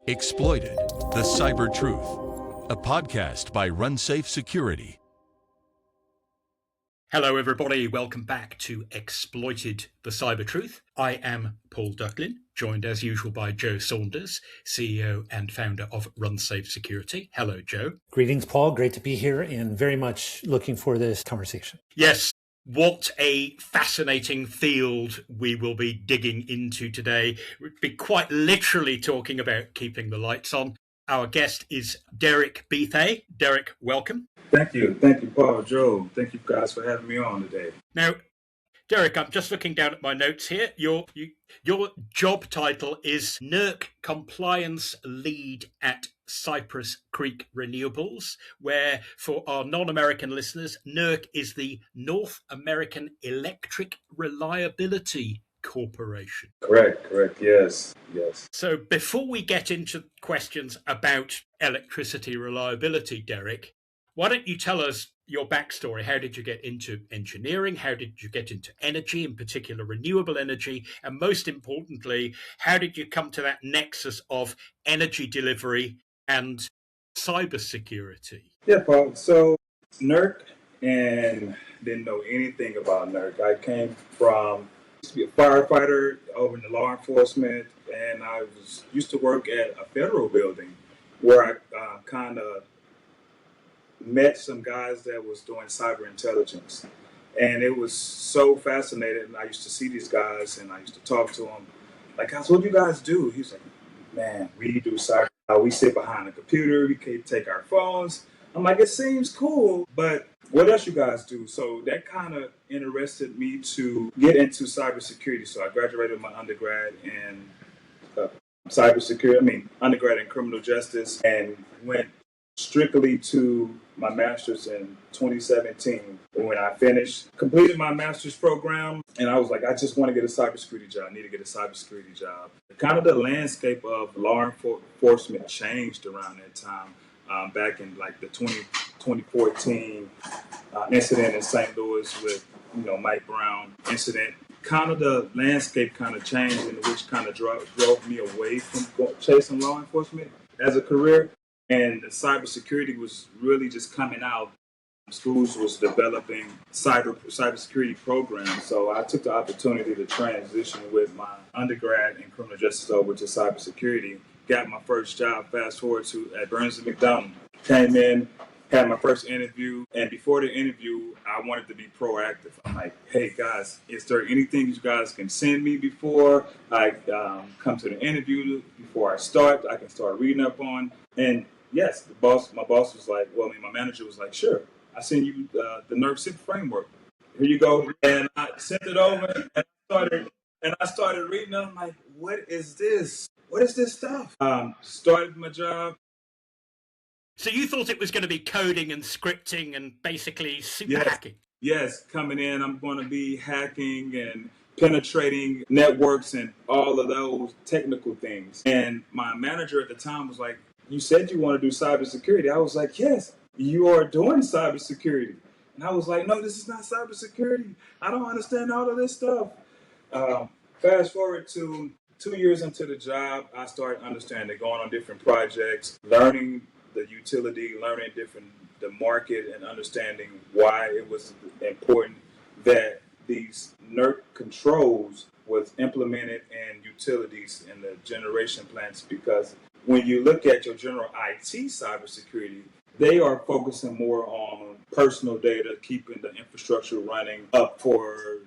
Exploited, the Cyber Truth, a podcast by RunSafe Security. Hello everybody, welcome back to Exploited, the Cyber Truth. I am Paul Ducklin, joined as usual by Joe Saunders, CEO and founder of RunSafe Security. Hello, Joe. Greetings, Paul. Great to be here and very much looking for this conversation. Yes, what a fascinating field we will be digging into today. We'll be quite literally talking about keeping the lights on. Our guest is Derrick Bethea. Derrick, welcome. Thank you, Paul, Joe. Thank you guys for having me on today. Now, Derrick, I'm just looking down at my notes here. Your job title is NERC Compliance Lead at Cypress Creek Renewables, where, for our non-American listeners, NERC is the North American Electric Reliability Corporation. Correct, yes. So before we get into questions about electricity reliability, Derrick, why don't you tell us your backstory? How did you get into engineering? How did you get into energy, in particular renewable energy? And most importantly, how did you come to that nexus of energy delivery and cybersecurity? Yeah, Paul. So NERC, and didn't know anything about NERC. I came from, used to be a firefighter over in the law enforcement, and I used to work at a federal building where I kind of met some guys that was doing cyber intelligence, and it was so fascinating. I used to see these guys and I used to talk to them like, guys, what do you guys do? He's like, man, we do cyber. We sit behind a computer, we can take our phones. I'm like, it seems cool, but what else you guys do? So that kind of interested me to get into cybersecurity. So I graduated my undergrad in undergrad in criminal justice, and went strictly to my master's in 2017 when I completed my master's program, and I was like, I just want to get a cybersecurity job. I need to get a cybersecurity job. Kind of the landscape of law enforcement changed around that time, back in like the 2014 incident in St. Louis with Mike Brown incident. Kind of the landscape kind of changed, in which kind of drove me away from chasing law enforcement as a career. And the cybersecurity was really just coming out. Schools was developing cybersecurity programs. So I took the opportunity to transition with my undergrad in criminal justice over to cybersecurity. Got my first job, fast forward to at Burns & McDonnell. Came in, had my first interview. And before the interview, I wanted to be proactive. I'm like, hey guys, is there anything you guys can send me before I come to the interview, before I start, I can start reading up on? And yes, my boss was like, my manager was like, sure, I send you the NERC SIP framework. Here you go. And I sent it over, and I started reading. I'm like, what is this? What is this stuff? Started my job. So you thought it was going to be coding and scripting and basically super hacking? Yes, coming in, I'm going to be hacking and penetrating networks and all of those technical things. And my manager at the time was like, you said you want to do cybersecurity. I was like, yes, you are doing cybersecurity. And I was like, no, this is not cybersecurity. I don't understand all of this stuff. Fast forward to 2 years into the job, I started understanding, going on different projects, learning the utility, learning the market, and understanding why it was important that these NERC controls was implemented in utilities and the generation plants, because when you look at your general IT cybersecurity, they are focusing more on personal data, keeping the infrastructure running up for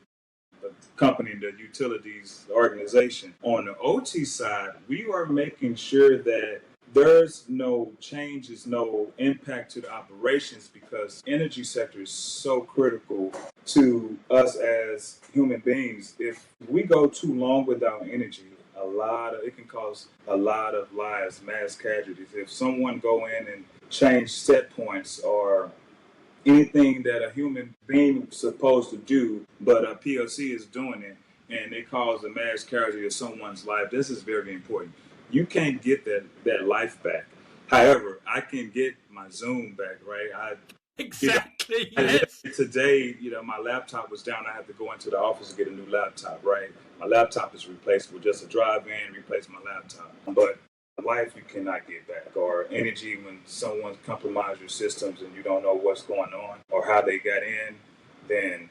the company, the utilities, the organization. On the OT side, we are making sure that there's no changes, no impact to the operations, because energy sector is so critical to us as human beings. If we go too long without energy, it can cause a lot of lives, mass casualties. If someone go in and change set points or anything that a human being is supposed to do, but a PLC is doing it, and it causes a mass casualty of someone's life, this is very important. You can't get that life back. However, I can get my Zoom back, right? Exactly, yes. Today, my laptop was down. I had to go into the office to get a new laptop, right? My laptop is replaceable. Just a drive in, replace my laptop. But life you cannot get back, or energy when someone's compromised your systems and you don't know what's going on or how they got in, then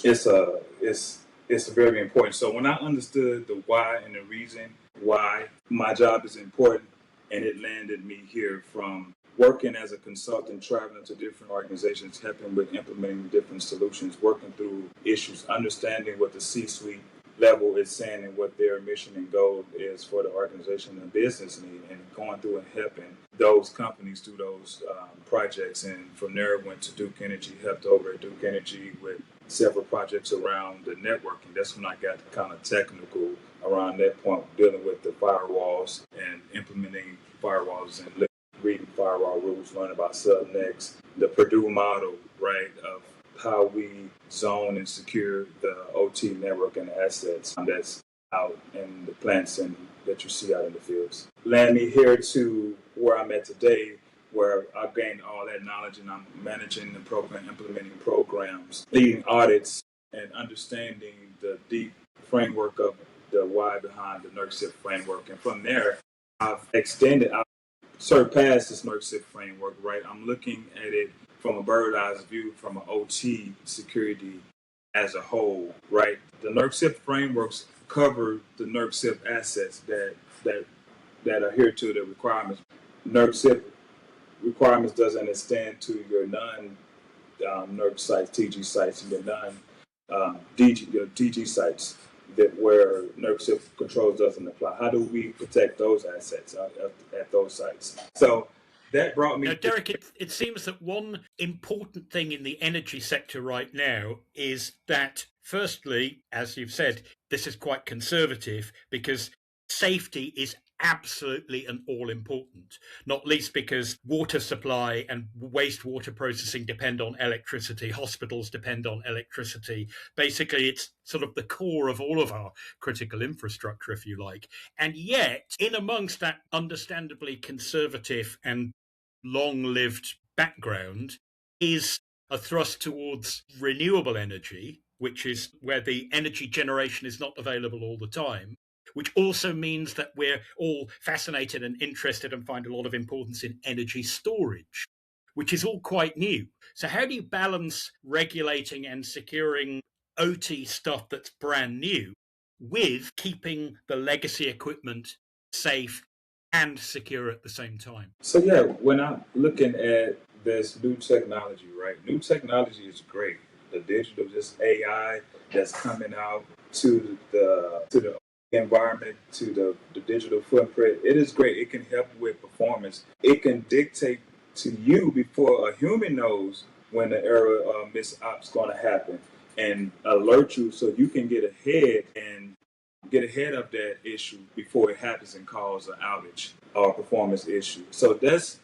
it's very important. So when I understood the why and the reason why my job is important, and it landed me here from working as a consultant, traveling to different organizations, helping with implementing different solutions, working through issues, understanding what the C-suite level is saying and what their mission and goal is for the organization and business need, and going through and helping those companies through those projects. And from there, went to Duke Energy, helped over at Duke Energy with several projects around the networking. That's when I got kind of technical around that point, dealing with the firewalls and implementing firewalls and reading firewall rules, learning about subnets, the Purdue model, right, of how we zone and secure the OT network and assets that's out in the plants and that you see out in the fields. Land me here to where I'm at today, where I've gained all that knowledge and I'm managing the program, implementing programs, leading audits, and understanding the deep framework of the why behind the NERC framework. And from there, I've surpassed this NERC framework, right? I'm looking at it from a bird's eye view, from an OT security as a whole, right? The NERC frameworks cover the NERC assets that adhere to the requirements. NERC requirements doesn't extend to your non-NERC sites, TG sites, and your DG sites where NERC controls doesn't apply. How do we protect those assets at those sites? So that brought me. Now, Derrick, it seems that one important thing in the energy sector right now is that, firstly, as you've said, this is quite conservative because safety is absolutely and all important, not least because water supply and wastewater processing depend on electricity. Hospitals depend on electricity. Basically, it's sort of the core of all of our critical infrastructure, if you like. And yet, in amongst that understandably conservative and long-lived background is a thrust towards renewable energy, which is where the energy generation is not available all the time, which also means that we're all fascinated and interested and find a lot of importance in energy storage, which is all quite new. So how do you balance regulating and securing OT stuff that's brand new with keeping the legacy equipment safe and secure at the same time? So yeah, when I'm looking at this new technology, right? New technology is great. The digital, just AI that's coming out to the environment, to the digital footprint. It is great. It can help with performance. It can dictate to you before a human knows when the error mishap is going to happen and alert you so you can get ahead of that issue before it happens and cause an outage or a performance issue. So that's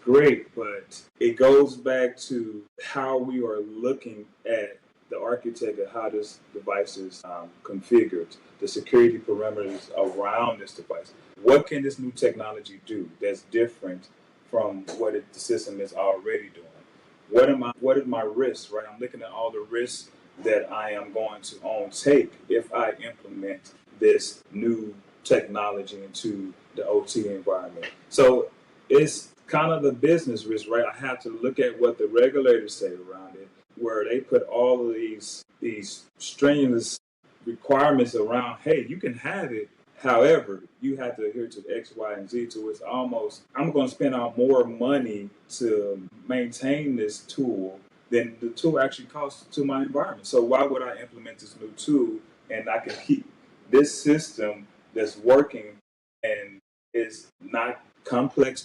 great, but it goes back to how we are looking at the architect of how this device is configured, the security parameters around this device. What can this new technology do that's different from what the system is already doing? What is my risk, right? I'm looking at all the risks that I am going to take if I implement this new technology into the OT environment. So it's kind of the business risk, right? I have to look at what the regulators say around it, where they put all of these strenuous requirements around, hey, you can have it. However, you have to adhere to X, Y, and Z to it's almost, I'm going to spend out more money to maintain this tool than the tool actually costs to my environment. So why would I implement this new tool and I can keep this system that's working and is not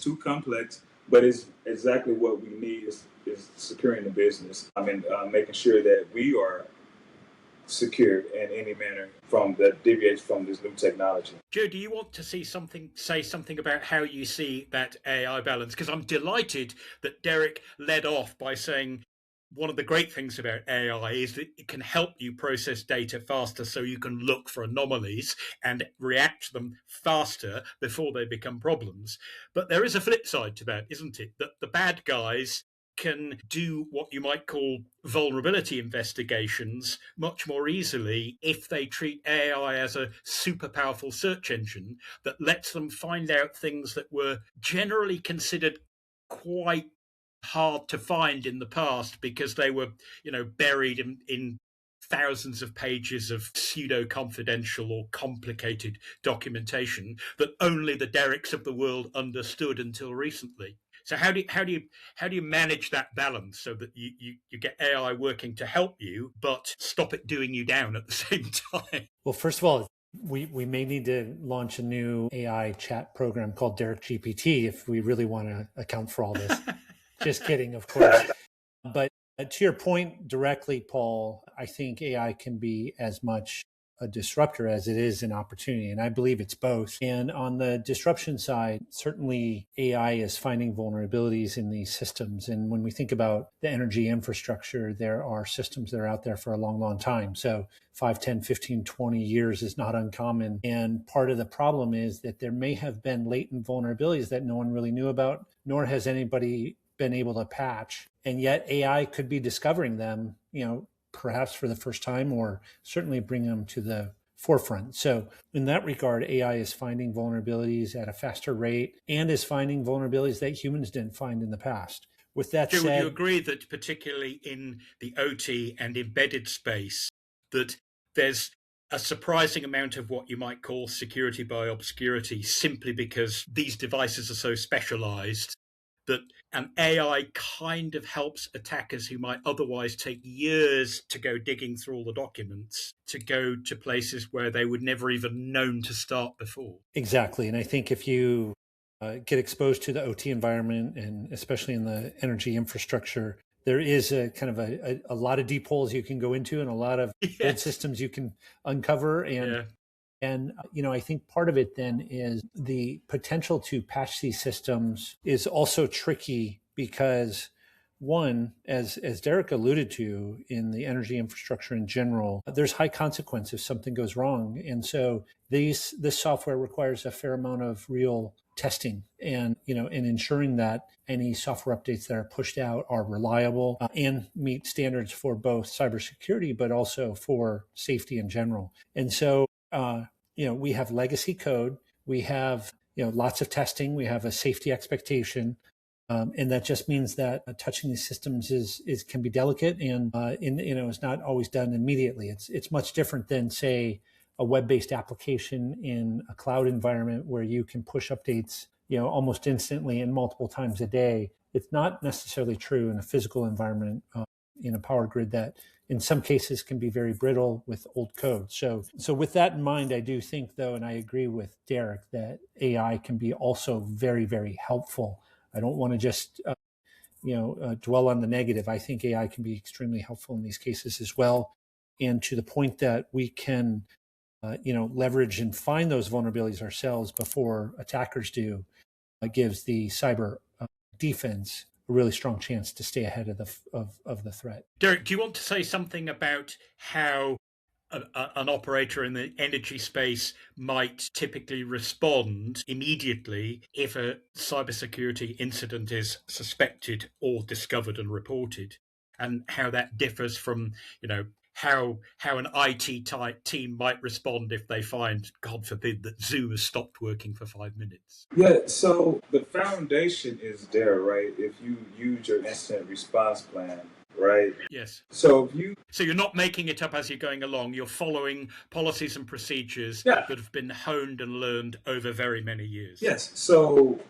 too complex, but is exactly what we need is securing the business. I mean, making sure that we are secure in any manner that deviates from this new technology. Joe, do you want to say something about how you see that AI balance? Because I'm delighted that Derrick led off by saying one of the great things about AI is that it can help you process data faster so you can look for anomalies and react to them faster before they become problems. But there is a flip side to that, isn't it? That the bad guys can do what you might call vulnerability investigations much more easily if they treat AI as a super powerful search engine that lets them find out things that were generally considered quite hard to find in the past because they were, buried in thousands of pages of pseudo-confidential or complicated documentation that only the Derricks of the world understood until recently. So how do you manage that balance so that you get AI working to help you, but stop it doing you down at the same time? Well, first of all, we may need to launch a new AI chat program called Derrick GPT if we really want to account for all this. Just kidding, of course. But to your point directly, Paul, I think AI can be as much a disruptor as it is an opportunity. And I believe it's both. And on the disruption side, certainly AI is finding vulnerabilities in these systems. And when we think about the energy infrastructure, there are systems that are out there for a long, long time. So 5, 10, 15, 20 years is not uncommon. And part of the problem is that there may have been latent vulnerabilities that no one really knew about, nor has anybody been able to patch. And yet AI could be discovering them, perhaps for the first time, or certainly bring them to the forefront. So in that regard, AI is finding vulnerabilities at a faster rate and is finding vulnerabilities that humans didn't find in the past. With that Joe, said, would you agree that particularly in the OT and embedded space, that there's a surprising amount of what you might call security by obscurity simply because these devices are so specialized that an AI kind of helps attackers who might otherwise take years to go digging through all the documents to go to places where they would never even known to start before? Exactly. And I think if you get exposed to the OT environment, and especially in the energy infrastructure, there is a kind of a lot of deep holes you can go into and a lot of old systems you can uncover. And I think part of it then is the potential to patch these systems is also tricky because, one, as Derrick alluded to, in the energy infrastructure in general, there's high consequence if something goes wrong. And so this software requires a fair amount of real testing and ensuring that any software updates that are pushed out are reliable and meet standards for both cybersecurity, but also for safety in general. And so we have legacy code, we have lots of testing, we have a safety expectation, and that just means that touching these systems can be delicate and is not always done immediately. It's much different than, say, a web-based application in a cloud environment where you can push updates almost instantly and multiple times a day. It's not necessarily true in a physical environment in a power grid that in some cases can be very brittle with old code. So with that in mind, I do think, though, and I agree with Derrick, that AI can be also very, very helpful. I don't want to just dwell on the negative. I think AI can be extremely helpful in these cases as well. And to the point that we can leverage and find those vulnerabilities ourselves before attackers do, gives the cyber defense a really strong chance to stay ahead of the threat. Derrick, do you want to say something about how an operator in the energy space might typically respond immediately if a cybersecurity incident is suspected or discovered and reported, and how that differs from, how an IT type team might respond if they find, God forbid, that Zoom has stopped working for 5 minutes? Yeah, so the foundation is there, right? If you use your incident response plan, right? Yes. So you're not making it up as you're going along. You're following policies and procedures that have been honed and learned over very many years. Yes. So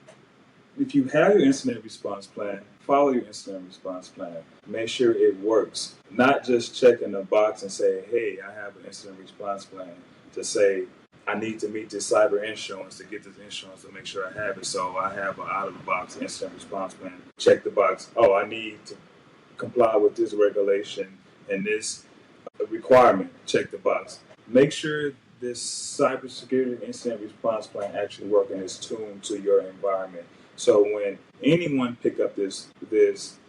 if you have your incident response plan, follow your incident response plan. Make sure it works. Not just checking the box and say, hey, I have an incident response plan, to say, I need to meet this cyber insurance to get this insurance to make sure I have it. So I have an out-of-the-box incident response plan. Check the box. Oh, I need to comply with this regulation and this requirement. Check the box. Make sure this cybersecurity incident response plan actually works and is tuned to your environment. So when anyone pick up this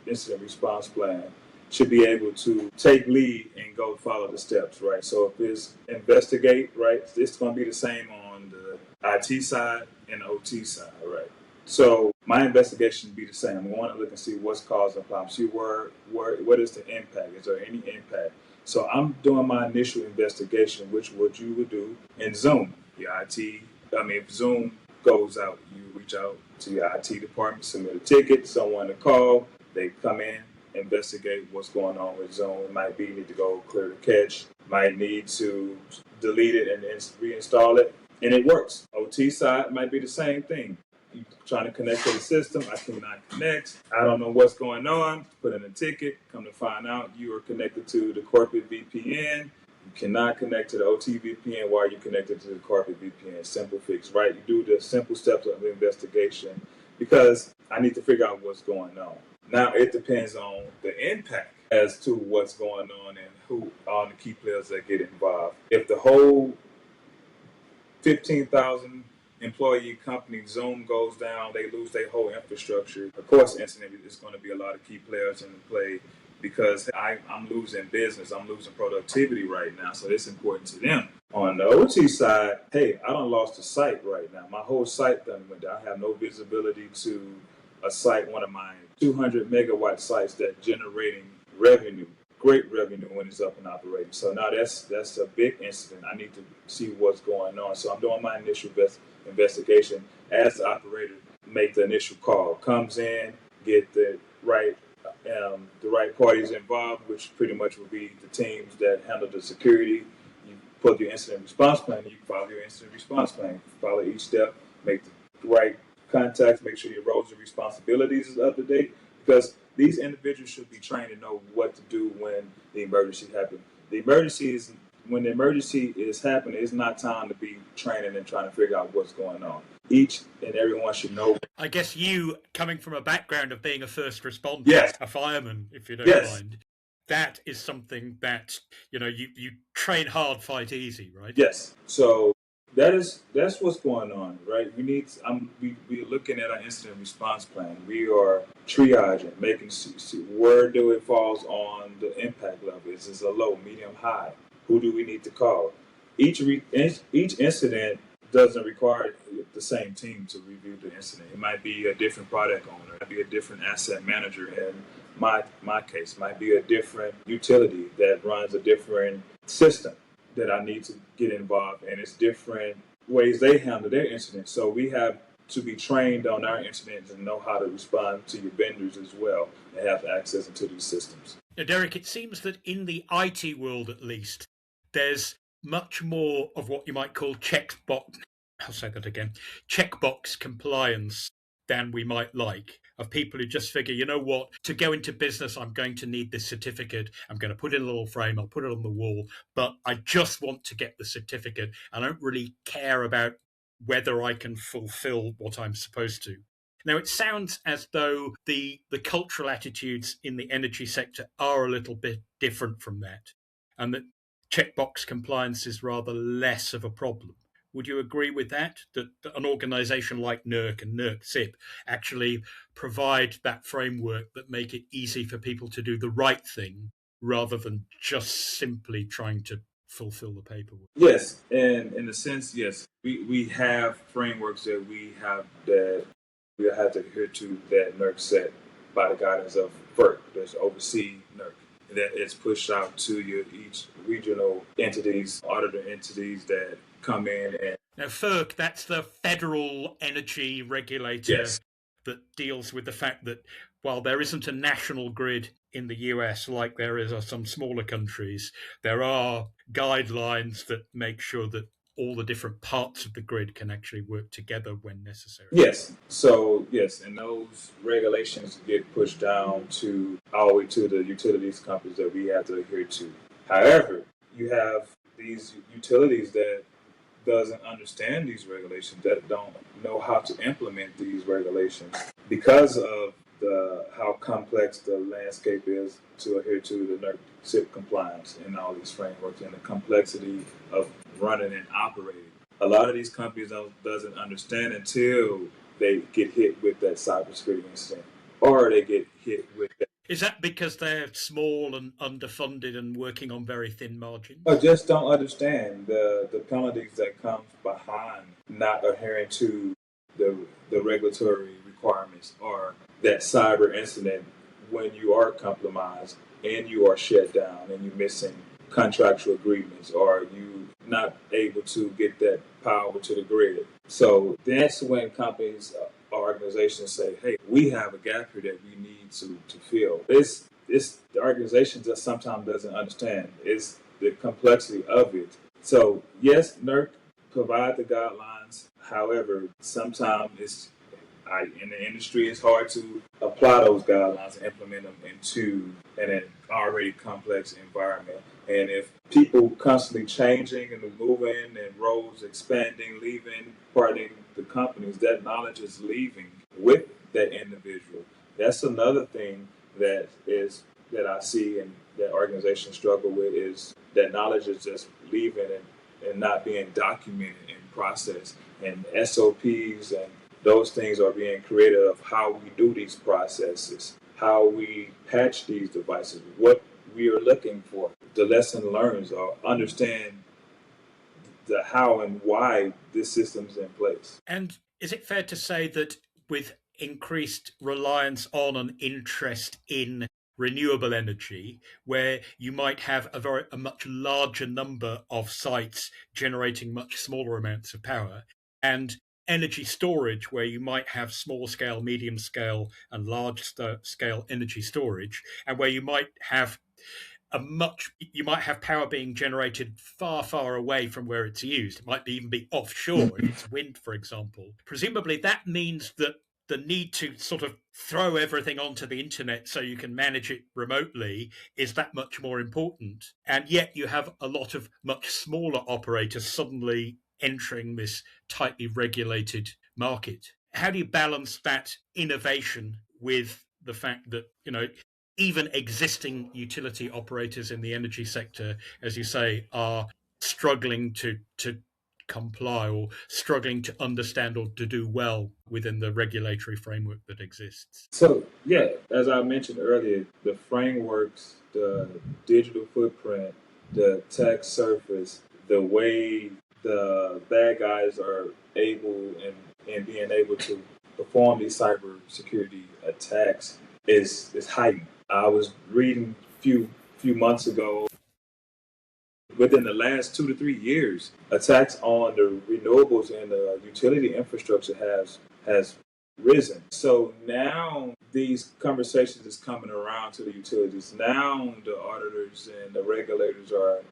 incident response plan, should be able to take lead and go follow the steps, right? So if it's investigate, right, it's going to be the same on the IT side and the OT side, right? So my investigation would be the same. I'm going to look and see what's causing the problem, see what is the impact, is there any impact? So I'm doing my initial investigation, which what you would do in Zoom. Your IT, if Zoom goes out, you reach out to your IT department, submit a ticket, someone to call, they come in, investigate what's going on with Zoom. It might be you need to go clear the cache, might need to delete it and reinstall it, and it works. OT side might be the same thing. You trying to connect to the system, I cannot connect. I don't know what's going on. Put in a ticket. Come to find out, you are connected to the corporate VPN. You cannot connect to the OT VPN while you're connected to the corporate VPN. Simple fix, right? You do the simple steps of the investigation because I need to figure out what's going on. Now it depends on the impact as to what's going on and who are the key players that get involved. If the whole 15,000 employee company Zoom goes down, they lose their whole infrastructure. Of course, instantly, there's going to be a lot of key players in play because I'm losing business, I'm losing productivity right now, so it's important to them. On the OT side, hey, I done lost a site right now. My whole site done went down. I have no visibility to a site, one of my 200 megawatt sites that's generating revenue, great revenue when it's up and operating. So now that's a big incident. I need to see what's going on. So I'm doing my initial investigation as the operator make the initial call, comes in, get the right parties involved, which pretty much will be the teams that handle the security. You put your incident response plan, you follow your incident response plan, follow each step, make the right contacts, make sure your roles and responsibilities is up to date, because these individuals should be trained to know what to do when the emergency happens. When the emergency is happening, it's not time to be training and trying to figure out what's going on. Each and everyone should know. I guess you, coming from a background of being a first responder, yes. a fireman, if you don't yes. mind, that is something that, you train hard, fight easy, right? Yes. So that's what's going on, right? We're looking at our incident response plan. We are triaging, making where do it falls on the impact level. Is this a low, medium, high? Who do we need to call? Each incident doesn't require the same team to review the incident. It might be a different product owner, it might be a different asset manager. In my case, might be a different utility that runs a different system that I need to get involved in. It's different ways they handle their incidents. So we have to be trained on our incidents and know how to respond to your vendors as well and have access into these systems. Now, Derrick, it seems that in the IT world, at least, there's much more of what you might call checkbox compliance than we might like, of people who just figure, you know what, to go into business, I'm going to need this certificate. I'm going to put it in a little frame. I'll put it on the wall, but I just want to get the certificate. I don't really care about whether I can fulfill what I'm supposed to. Now, it sounds as though the cultural attitudes in the energy sector are a little bit different from that, and that checkbox compliance is rather less of a problem. Would you agree with that? That an organisation like NERC and NERC-CIP actually provide that framework that make it easy for people to do the right thing rather than just simply trying to fulfill the paperwork? Yes, and in a sense, yes. We have frameworks that we have to adhere to that NERC set by the guidance of FERC, that's oversee NERC. That is pushed out to each regional entities, auditor entities that come in. And now, FERC, that's the federal energy regulator. Yes. That deals with the fact that while there isn't a national grid in the US like there is some smaller countries, there are guidelines that make sure that all the different parts of the grid can actually work together when necessary. Yes. So, yes, and those regulations get pushed down to all the way to the utilities companies that we have to adhere to. However, you have these utilities that doesn't understand these regulations, that don't know how to implement these regulations because of how complex the landscape is to adhere to the NERC-CIP compliance and all these frameworks and the complexity of running and operating. A lot of these companies doesn't understand until they get hit with that cybersecurity incident or they get hit with that. Is that because they're small and underfunded and working on very thin margins? I just don't understand the penalties that come behind not adhering to the regulatory requirements are that cyber incident when you are compromised and you are shut down and you're missing contractual agreements, or you not able to get that power to the grid. So that's when companies or organizations say, hey, we have a gap here that we need to fill. It's the organization just sometimes doesn't understand. It's the complexity of it. So yes, NERC provide the guidelines. However, sometimes in the industry, it's hard to apply those guidelines and implement them into an already complex environment. And if people constantly changing and moving and roles expanding, leaving, parting the companies, that knowledge is leaving with that individual. That's another thing that I see and that organizations struggle with, is that knowledge is just leaving and not being documented and processed. And SOPs and those things are being created of how we do these processes, how we patch these devices, what we are looking for, the lesson learned, or understand the how and why this system's in place. And is it fair to say that with increased reliance on an interest in renewable energy, where you might have a much larger number of sites generating much smaller amounts of power, and energy storage, where you might have small scale, medium scale, and large scale energy storage, and where you might have power being generated far, far away from where it's used. It might even be offshore if it's wind, for example. Presumably that means that the need to sort of throw everything onto the internet so you can manage it remotely is that much more important. And yet you have a lot of much smaller operators suddenly entering this tightly regulated market. How do you balance that innovation with the fact that, even existing utility operators in the energy sector, as you say, are struggling to comply or struggling to understand or to do well within the regulatory framework that exists? So, yeah, as I mentioned earlier, the frameworks, the digital footprint, the tech surface, the way the bad guys are able and being able to perform these cybersecurity attacks is heightened. I was reading a few months ago, within the last 2 to 3 years, attacks on the renewables and the utility infrastructure has risen. So now these conversations is coming around to the utilities. Now the auditors and the regulators are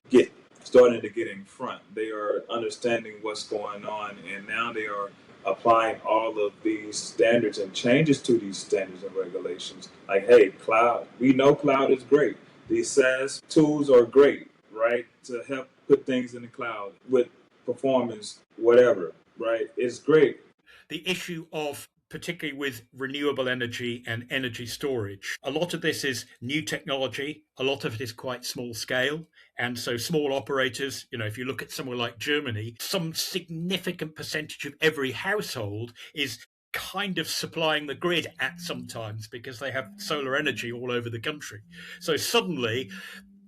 starting to get in front. They are understanding what's going on, and now they are applying all of these standards and changes to these standards and regulations. Like, hey, cloud, we know cloud is great. These SaaS tools are great, right? To help put things in the cloud with performance, whatever, right? It's great. The issue of, particularly with renewable energy and energy storage, a lot of this is new technology. A lot of it is quite small scale. And so small operators, if you look at somewhere like Germany, some significant percentage of every household is kind of supplying the grid at sometimes because they have solar energy all over the country. So suddenly,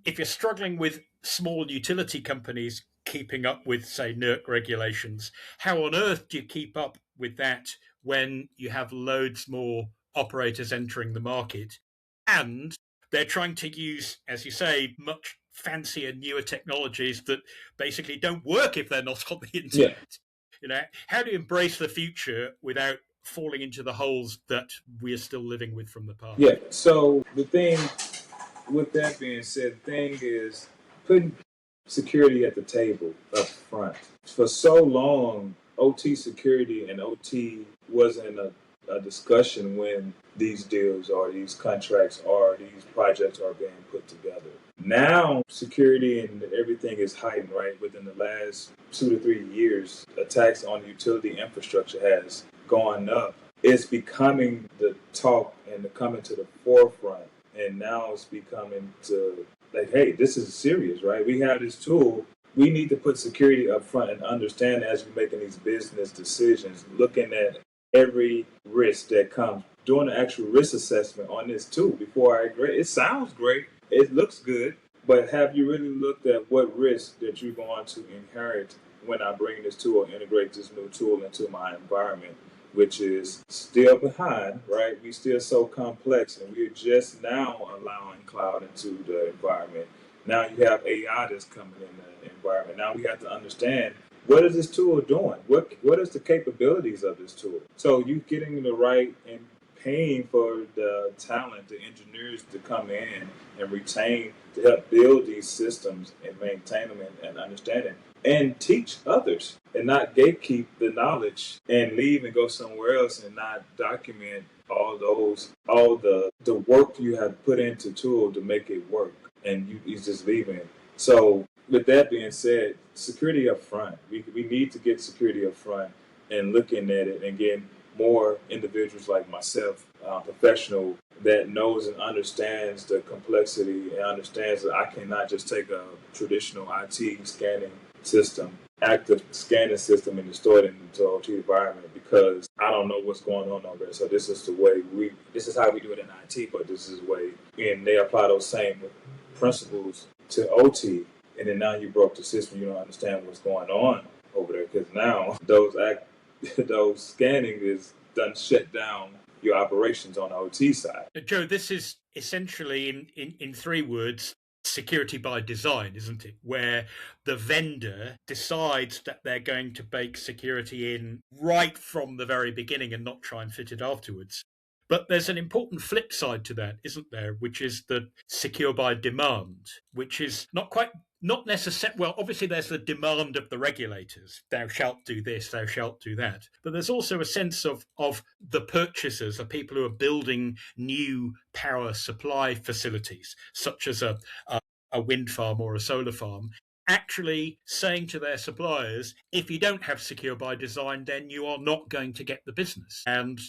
if you're struggling with small utility companies keeping up with, say, NERC regulations, how on earth do you keep up with that when you have loads more operators entering the market? And they're trying to use, as you say, much fancier, newer technologies that basically don't work if they're not on the internet. Yeah. How do you embrace the future without falling into the holes that we are still living with from the past? Yeah, so the thing, with that being said, the thing is putting security at the table up front. For so long, OT security and OT wasn't a discussion when these deals or these contracts or these projects are being put together. Now, security and everything is heightened, right? Within the last 2 to 3 years, attacks on utility infrastructure has gone up. It's becoming the talk and coming to the forefront. And now it's becoming to, like, hey, this is serious, right? We have this tool. We need to put security up front and understand as we're making these business decisions, looking at every risk that comes, doing the actual risk assessment on this tool before I agree. It sounds great. It looks good. But have you really looked at what risk that you're going to inherit when I bring this tool or integrate this new tool into my environment? which is still behind, right? We still so complex, and we're just now allowing cloud into the environment. Now you have AI that's coming in the environment. Now we have to understand, what is this tool doing? What is the capabilities of this tool? So you getting the right and paying for the talent, the engineers to come in and retain to help build these systems and maintain them and understand it and teach others and not gatekeep the knowledge and leave and go somewhere else and not document all the work you have put into tool to make it work, and you just leaving it. So with that being said, security up front. We need to get security up front and looking at it and getting more individuals like myself, professional, that knows and understands the complexity and understands that I cannot just take a traditional IT scanning system, active scanning system, and store it into an OT environment because I don't know what's going on over there. So this is the way this is how we do it in IT, but this is the way, and they apply those same principles to OT. And then now you broke the system, you don't understand what's going on over there because now those scanning is done shut down your operations on the OT side. Joe, this is essentially in 3 words, security by design, isn't it? Where the vendor decides that they're going to bake security in right from the very beginning and not try and fit it afterwards. But there's an important flip side to that, isn't there? Which is the secure by demand, which is not necessarily, well, obviously there's the demand of the regulators. Thou shalt do this, thou shalt do that. But there's also a sense of the purchasers, the people who are building new power supply facilities, such as a wind farm or a solar farm, actually saying to their suppliers, if you don't have secure by design, then you are not going to get the business. And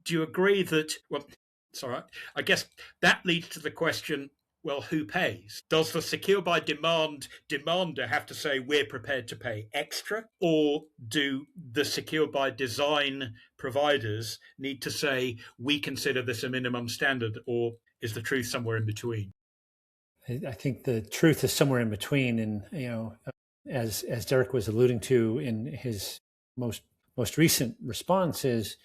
do you agree that, well, it's all right. I guess that leads to the question, well, who pays? Does the secure by demander have to say we're prepared to pay extra? Or do the secure by design providers need to say we consider this a minimum standard? Or is the truth somewhere in between? I think the truth is somewhere in between. And, as Derrick was alluding to in his most recent response is,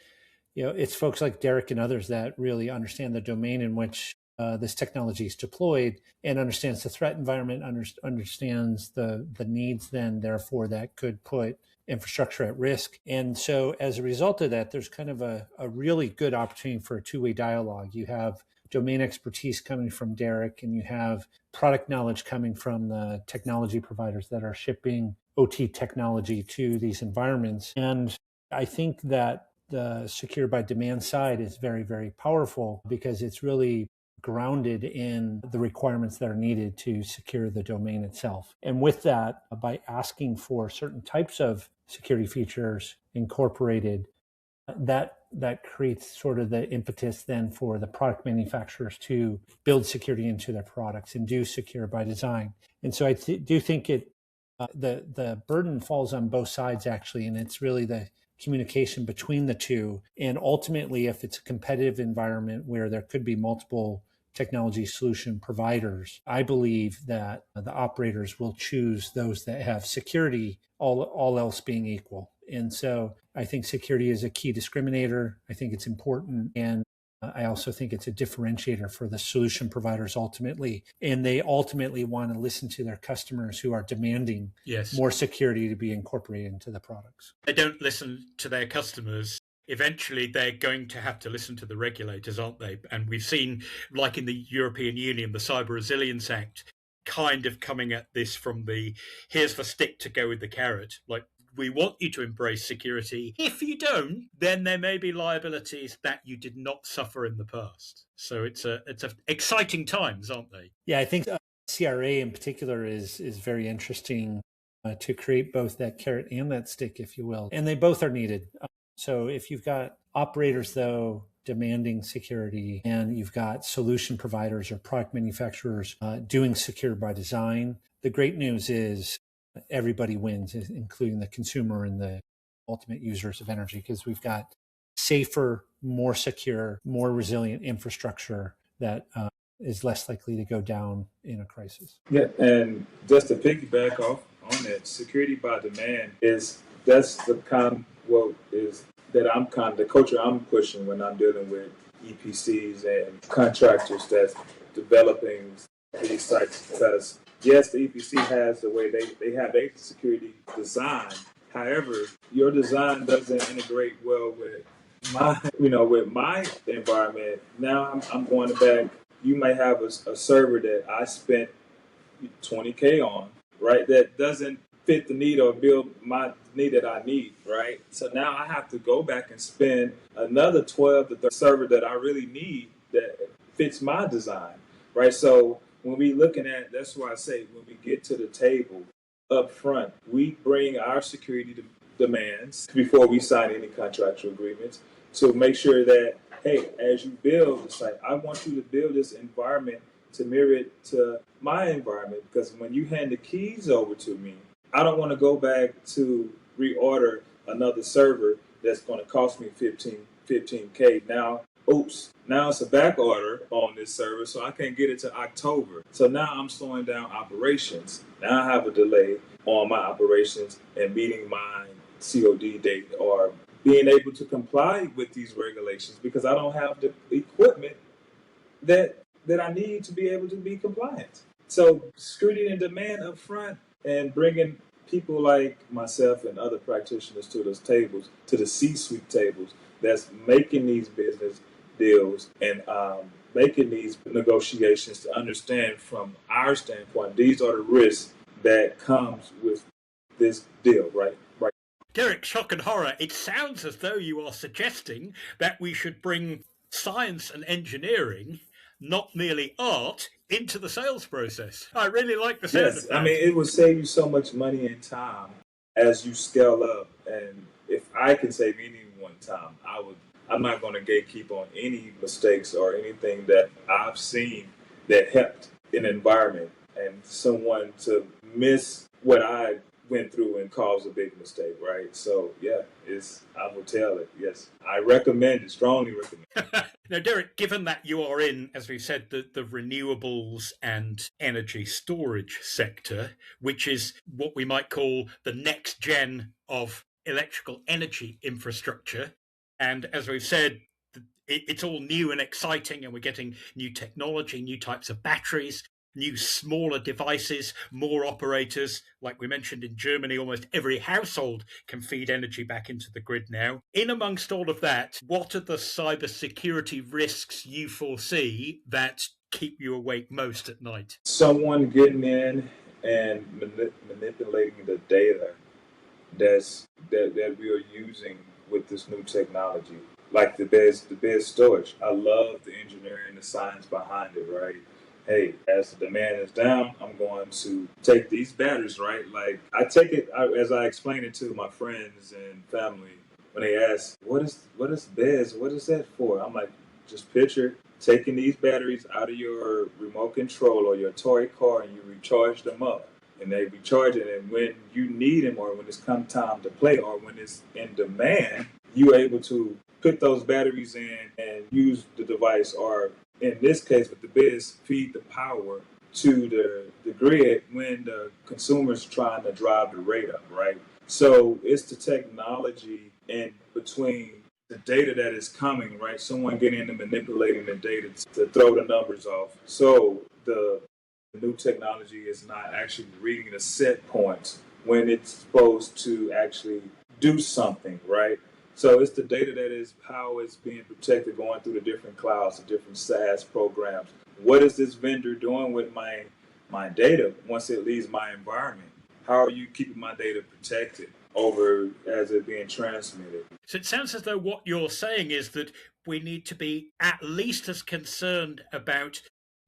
it's folks like Derrick and others that really understand the domain in which this technology is deployed and understands the threat environment, understands the needs then, therefore, that could put infrastructure at risk. And so as a result of that, there's kind of a really good opportunity for a two-way dialogue. You have domain expertise coming from Derrick, and you have product knowledge coming from the technology providers that are shipping OT technology to these environments. And I think that the secure by demand side is very, very powerful because it's really grounded in the requirements that are needed to secure the domain itself. And with that, by asking for certain types of security features incorporated, that creates sort of the impetus then for the product manufacturers to build security into their products and do secure by design. And so I do think the burden falls on both sides actually, and it's really the communication between the two. And ultimately, if it's a competitive environment where there could be multiple technology solution providers, I believe that the operators will choose those that have security, all else being equal. And so I think security is a key discriminator. I think it's important. And I also think it's a differentiator for the solution providers ultimately. And they ultimately want to listen to their customers who are demanding more security to be incorporated into the products. They don't listen to their customers. Eventually, they're going to have to listen to the regulators, aren't they? And we've seen, like in the European Union, the Cyber Resilience Act kind of coming at this from here's the stick to go with the carrot. Like, we want you to embrace security. If you don't, then there may be liabilities that you did not suffer in the past. So it's exciting times, aren't they? Yeah, I think CRA in particular is very interesting to create both that carrot and that stick, if you will. And they both are needed. So if you've got operators, though, demanding security, and you've got solution providers or product manufacturers doing secure by design, the great news is everybody wins, including the consumer and the ultimate users of energy, because we've got safer, more secure, more resilient infrastructure that is less likely to go down in a crisis. Yeah, and just to piggyback off on that, security by demand that's the kind of what is that I'm kind of the culture I'm pushing when I'm dealing with EPCs and contractors that's developing these sites. Because yes, the EPC has the way they have their security design. However, your design doesn't integrate well with with my environment. Now I'm going back. You may have a server that I spent 20K on, right? That doesn't fit the need or build my need that I need, right? So now I have to go back and spend another 12 to 30 server that I really need that fits my design, right? So when we looking at, that's why I say when we get to the table up front, we bring our security demands before we sign any contractual agreements to make sure that, hey, as you build the site, I want you to build this environment to mirror it to my environment, because when you hand the keys over to me, I don't want to go back to reorder another server that's going to cost me 15K. Now, oops, now it's a back order on this server, so I can't get it to October. So now I'm slowing down operations. Now I have a delay on my operations and meeting my COD date or being able to comply with these regulations because I don't have the equipment that I need to be able to be compliant. So scrutiny and demand up front and bringing people like myself and other practitioners to those tables, to the C-suite tables, that's making these business deals and making these negotiations to understand from our standpoint, these are the risks that comes with this deal, right? Derrick, shock and horror, it sounds as though you are suggesting that we should bring science and engineering, not merely art, into the sales process. I really like the sound of that. I mean, it will save you so much money and time as you scale up. And if I can save anyone time, I would. I'm not going to gatekeep on any mistakes or anything that I've seen that helped an environment and someone to miss what I went through and caused a big mistake, right? So yeah, I will tell it. Yes, I recommend it, strongly recommend. Now, Derrick, given that you are in, as we've said, the renewables and energy storage sector, which is what we might call the next gen of electrical energy infrastructure, and as we've said, it's all new and exciting, and we're getting new technology, new types of batteries, new smaller devices, more operators. Like we mentioned in Germany, almost every household can feed energy back into the grid now. In amongst all of that, what are the cybersecurity risks you foresee that keep you awake most at night? Someone getting in and manipulating the data that we are using with this new technology, like the bed storage. I love the engineering, the science behind it, right? Hey, as the demand is down, I'm going to take these batteries, right? Like I take it as I explain it to my friends and family when they ask, what is BES? What is that for? I'm like, just picture taking these batteries out of your remote control or your toy car and you recharge them up. And they recharge it, and when you need them or when it's come time to play or when it's in demand, you're able to put those batteries in and use the device, or in this case with the BES, feed the power to the grid when the consumer's trying to drive the rate up, right? So it's the technology in between the data that is coming, right? Someone getting into manipulating the data to throw the numbers off. So the new technology is not actually reading the set points when it's supposed to actually do something, right? So it's the data that is how it's being protected, going through the different clouds, the different SaaS programs. What is this vendor doing with my data once it leaves my environment? How are you keeping my data protected over as it being transmitted? So it sounds as though what you're saying is that we need to be at least as concerned about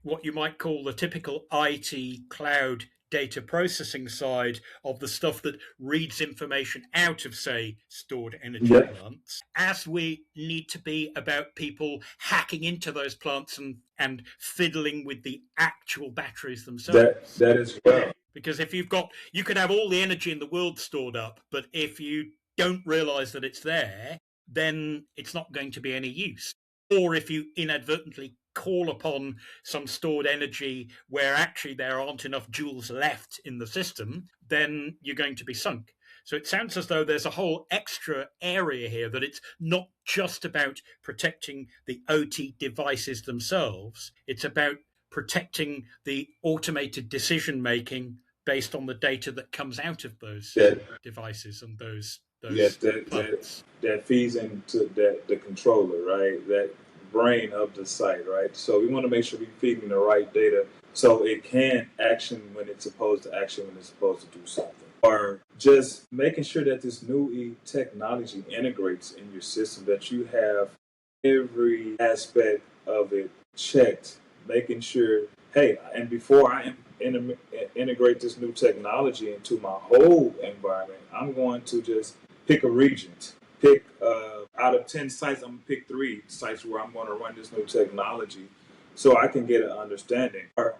what you might call the typical IT cloud data processing side of the stuff that reads information out of, say, stored energy plants, as we need to be about people hacking into those plants and fiddling with the actual batteries themselves. That is well. Because if you could have all the energy in the world stored up, but if you don't realize that it's there, then it's not going to be any use. Or if you inadvertently call upon some stored energy where actually there aren't enough joules left in the system, then you're going to be sunk. So it sounds as though there's a whole extra area here, that it's not just about protecting the OT devices themselves, it's about protecting the automated decision making based on the data that comes out of those devices and those plants. That feeds into the controller, right? That brain of the site, right? So we want to make sure we're feeding the right data so it can action when it's supposed to action, when it's supposed to do something. Or just making sure that this new technology integrates in your system, that you have every aspect of it checked, making sure, hey, and before I integrate this new technology into my whole environment, I'm going to just pick a region. Pick out of 10 sites, I'm going to pick 3 sites where I'm going to run this new technology so I can get an understanding. Or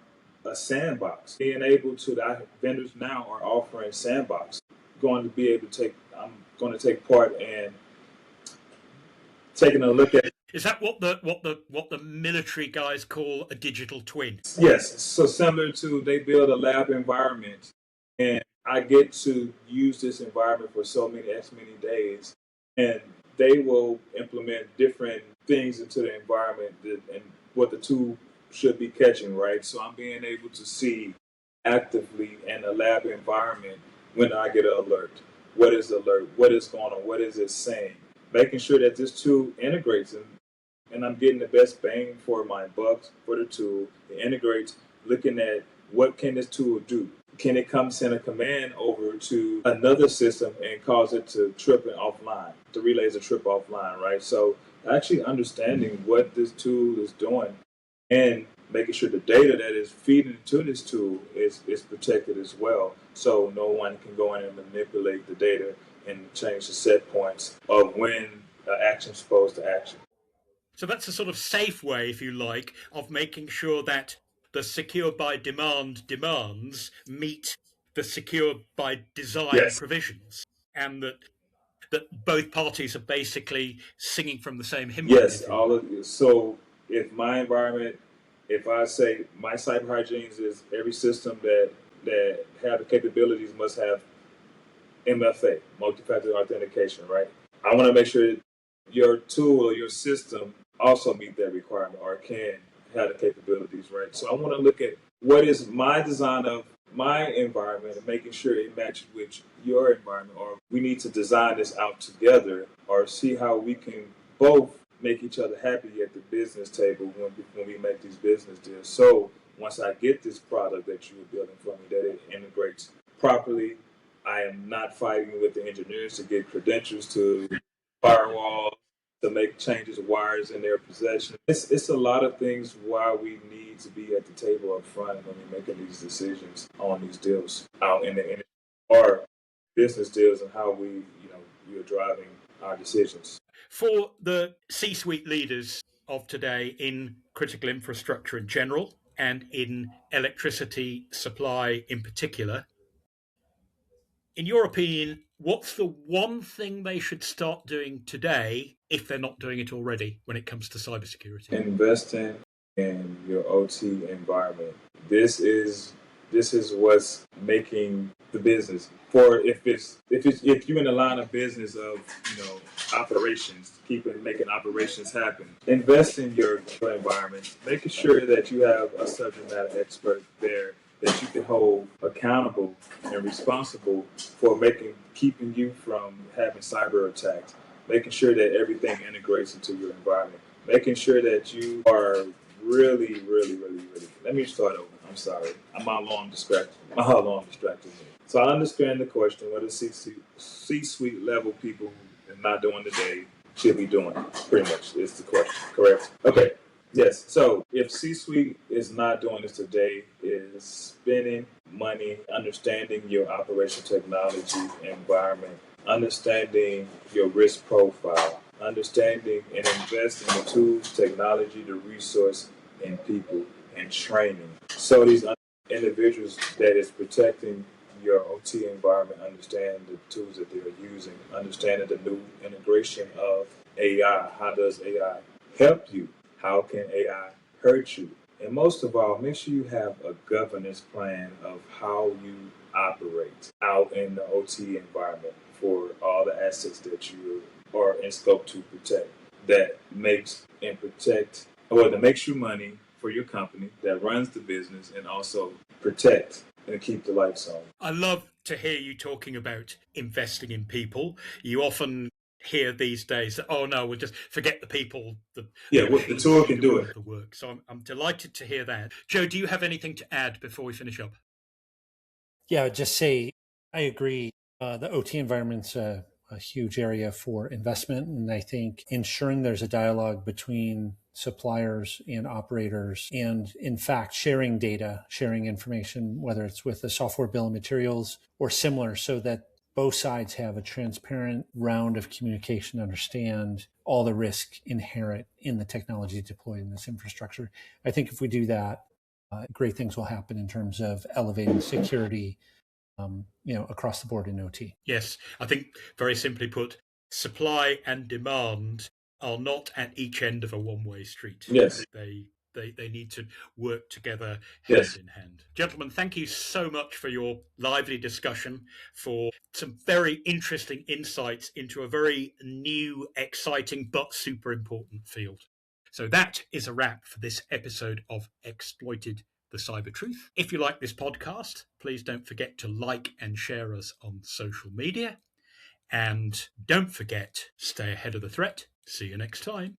a sandbox. Being able to, that vendors now are offering sandbox. I'm going to take part in taking a look at. Is that what the military guys call a digital twin? Yes. So similar to, they build a lab environment, and I get to use this environment for X many days, and they will implement different things into the environment and what the tool should be catching, right? So I'm being able to see actively in a lab environment when I get an alert. What is the alert? What is going on? What is it saying? Making sure that this tool integrates and I'm getting the best bang for my bucks for the tool. It integrates, looking at what can this tool do? Can it come send a command over to another system and cause it to trip and offline? The relays a trip offline, right? So actually understanding what this tool is doing and making sure the data that is feeding into this tool is protected as well, so no one can go in and manipulate the data and change the set points of when action is supposed to action. So that's a sort of safe way, if you like, of making sure that the secure by demand demands meet the secure by design provisions, and that both parties are basically singing from the same hymn. Yes, all of you. So if my environment, if I say my cyber hygiene is every system that have the capabilities must have MFA, multi-factor authentication, right? I want to make sure that your tool or your system also meet that requirement or can have the capabilities, right? So I want to look at what is my design of my environment and making sure it matches with your environment, or we need to design this out together or see how we can both make each other happy at the business table when we make these business deals. So once I get this product that you were building for me, that it integrates properly, I am not fighting with the engineers to get credentials to firewalls, to make changes of wires in their possession. It's a lot of things why we need to be at the table up front when we're making these decisions on these deals out in the industry or business deals, and how we are driving our decisions. For the C-suite leaders of today in critical infrastructure in general and in electricity supply in particular, in your opinion, what's the one thing they should start doing today, if they're not doing it already, when it comes to cybersecurity? Investing in your OT environment. This is what's making the business. For if you're in the line of business of operations, making operations happen, invest in your environment, making sure that you have a subject matter expert there that you can hold accountable and responsible for keeping you from having cyber attacks, making sure that everything integrates into your environment, making sure that you are really, really, really, really. Let me start over. I'm sorry. How long distracted me. So I understand the question, what the C-suite level people who are not doing today should be doing. Pretty much is the question, correct? Okay. Yes. So if C-suite is not doing this today, is spending money, understanding your operation technology environment, understanding your risk profile, understanding and investing in the tools, technology, the resource, and people, and training. So these individuals that is protecting your OT environment understand the tools that they're using, understanding the new integration of AI. How does AI help you? How can AI hurt you? And most of all, make sure you have a governance plan of how you operate out in the OT environment for all the assets that you are in scope to protect, that makes and protect, or that makes you money for your company, that runs the business, and also protect and keep the lights on. I love to hear you talking about investing in people. You often hear these days that, oh no, we'll just forget the people. The tool can do it. The work. So I'm delighted to hear that. Joe, do you have anything to add before we finish up? Yeah, I'd just say I agree. The OT environment's a huge area for investment. And I think ensuring there's a dialogue between suppliers and operators, and in fact, sharing data, sharing information, whether it's with the software bill of materials or similar, so that both sides have a transparent round of communication, understand all the risk inherent in the technology deployed in this infrastructure. I think if we do that, great things will happen in terms of elevating security, across the board in OT. Yes, I think very simply put, supply and demand are not at each end of a one-way street. Yes. They need to work together Yes. hand in hand. Gentlemen, thank you so much for your lively discussion, for some very interesting insights into a very new, exciting, but super important field. So that is a wrap for this episode of Exploited: The Cyber Truth. If you like this podcast, please don't forget to like and share us on social media. And don't forget, stay ahead of the threat. See you next time.